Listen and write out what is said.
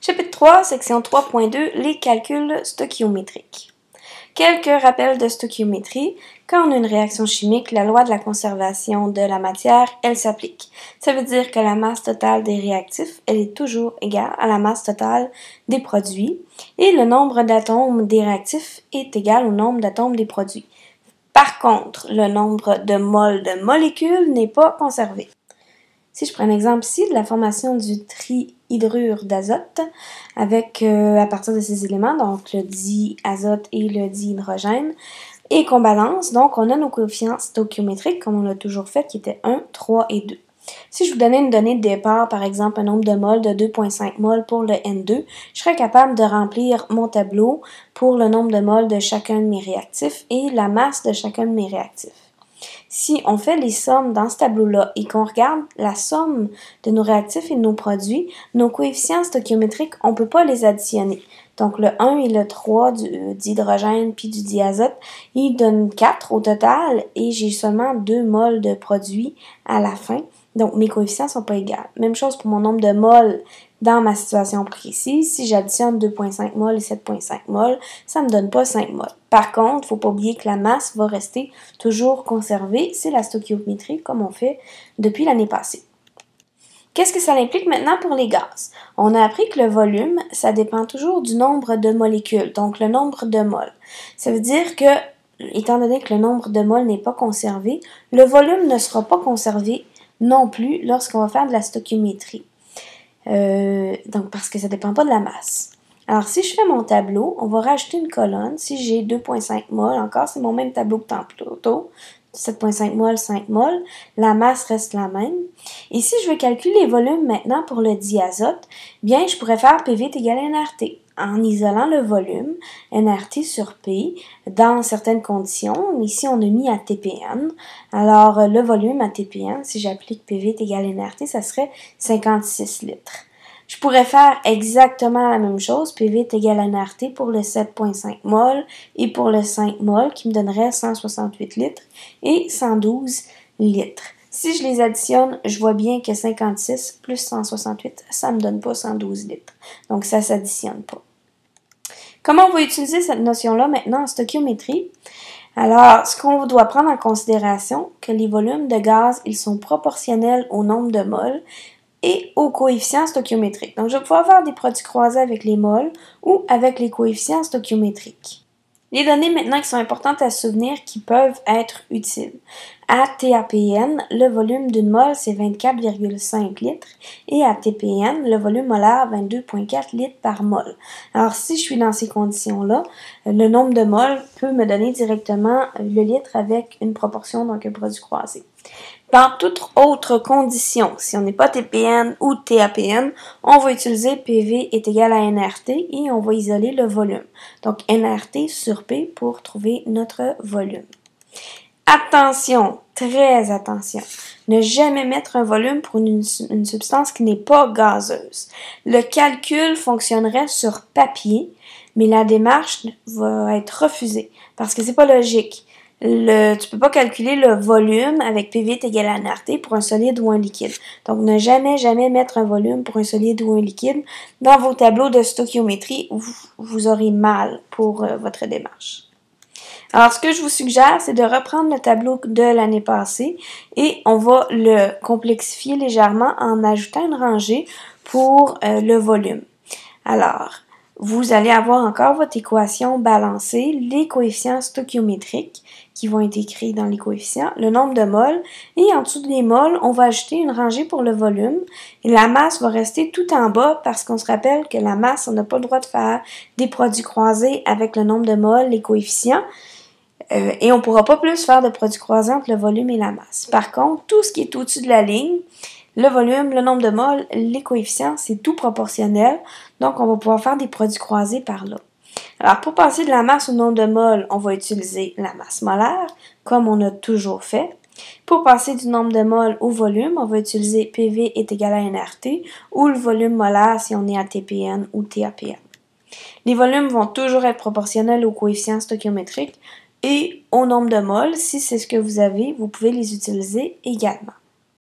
Chapitre 3, section 3.2, les calculs stoichiométriques. Quelques rappels de stoichiométrie. Quand on a une réaction chimique, la loi de la conservation de la matière, elle s'applique. Ça veut dire que la masse totale des réactifs, elle est toujours égale à la masse totale des produits et le nombre d'atomes des réactifs est égal au nombre d'atomes des produits. Par contre, le nombre de moles de molécules n'est pas conservé. Si je prends un exemple ici de la formation du trihydrure d'azote avec à partir de ces éléments, donc le diazote et le dihydrogène, et qu'on balance, donc on a nos coefficients stoichiométriques comme on l'a toujours fait qui étaient 1, 3 et 2. Si je vous donnais une donnée de départ, par exemple un nombre de moles de 2,5 moles pour le N2, je serais capable de remplir mon tableau pour le nombre de moles de chacun de mes réactifs et la masse de chacun de mes réactifs. Si on fait les sommes dans ce tableau-là et qu'on regarde la somme de nos réactifs et de nos produits, nos coefficients stoichiométriques, on ne peut pas les additionner. Donc, le 1 et le 3 d'hydrogène puis du diazote, ils donnent 4 au total et j'ai seulement 2 moles de produits à la fin. Donc, mes coefficients ne sont pas égaux. Même chose pour mon nombre de moles dans ma situation précise. Si j'additionne 2,5 moles et 7,5 moles, ça ne me donne pas 5 moles. Par contre, il ne faut pas oublier que la masse va rester toujours conservée. C'est la stoichiométrie comme on fait depuis l'année passée. Qu'est-ce que ça implique maintenant pour les gaz? On a appris que le volume, ça dépend toujours du nombre de molécules, donc le nombre de moles. Ça veut dire que, étant donné que le nombre de moles n'est pas conservé, le volume ne sera pas conservé non plus lorsqu'on va faire de la stoichiométrie. Donc, parce que ça ne dépend pas de la masse. Alors, si je fais mon tableau, on va rajouter une colonne. Si j'ai 2,5 moles, encore, c'est mon même tableau que tantôt. 7,5 moles, 5 moles. La masse reste la même. Et si je veux calculer les volumes maintenant pour le diazote, bien, je pourrais faire PV est égal à nRT en isolant le volume, nRT sur P, dans certaines conditions. Ici, on a mis à TPN. Alors, le volume à TPN, si j'applique PV est égal à nRT, ça serait 56 litres. Je pourrais faire exactement la même chose, PV est égal à nRT pour le 7,5 mol et pour le 5 mol qui me donnerait 168 litres et 112 litres. Si je les additionne, je vois bien que 56 plus 168, ça ne me donne pas 112 litres. Donc, ça ne s'additionne pas. Comment on va utiliser cette notion-là maintenant en stoichiométrie? Alors, ce qu'on doit prendre en considération, que les volumes de gaz, ils sont proportionnels au nombre de moles et aux coefficients stoichiométriques. Donc, je vais pouvoir faire des produits croisés avec les moles ou avec les coefficients stoichiométriques. Les données maintenant qui sont importantes à se souvenir qui peuvent être utiles. À TAPN, le volume d'une mole, c'est 24,5 litres et à TPN, le volume molaire, 22,4 litres par mol. Alors, si je suis dans ces conditions-là, le nombre de moles peut me donner directement le litre avec une proportion, donc un produit croisé. Dans toute autre condition, si on n'est pas TPN ou TAPN, on va utiliser PV est égal à nRT et on va isoler le volume. Donc, nRT sur P pour trouver notre volume. Attention, très attention, ne jamais mettre un volume pour une substance qui n'est pas gazeuse. Le calcul fonctionnerait sur papier, mais la démarche va être refusée parce que c'est pas logique. Tu peux pas calculer le volume avec PV est égal à nRT pour un solide ou un liquide. Donc, ne jamais mettre un volume pour un solide ou un liquide dans vos tableaux de stoichiométrie où vous aurez mal pour votre démarche. Alors, ce que je vous suggère, c'est de reprendre le tableau de l'année passée et on va le complexifier légèrement en ajoutant une rangée pour le volume. Alors, vous allez avoir encore votre équation balancée, les coefficients stoichiométriques qui vont être écrits dans les coefficients, le nombre de moles, et en dessous des moles, on va ajouter une rangée pour le volume, et la masse va rester tout en bas parce qu'on se rappelle que la masse, on n'a pas le droit de faire des produits croisés avec le nombre de moles, les coefficients, et on ne pourra pas plus faire de produits croisés entre le volume et la masse. Par contre, tout ce qui est au-dessus de la ligne, le volume, le nombre de moles, les coefficients, c'est tout proportionnel. Donc, on va pouvoir faire des produits croisés par là. Alors, pour passer de la masse au nombre de moles, on va utiliser la masse molaire, comme on a toujours fait. Pour passer du nombre de moles au volume, on va utiliser PV est égal à nRT ou le volume molaire si on est à TPN ou TAPN. Les volumes vont toujours être proportionnels aux coefficients stoichiométriques et au nombre de moles. Si c'est ce que vous avez, vous pouvez les utiliser également.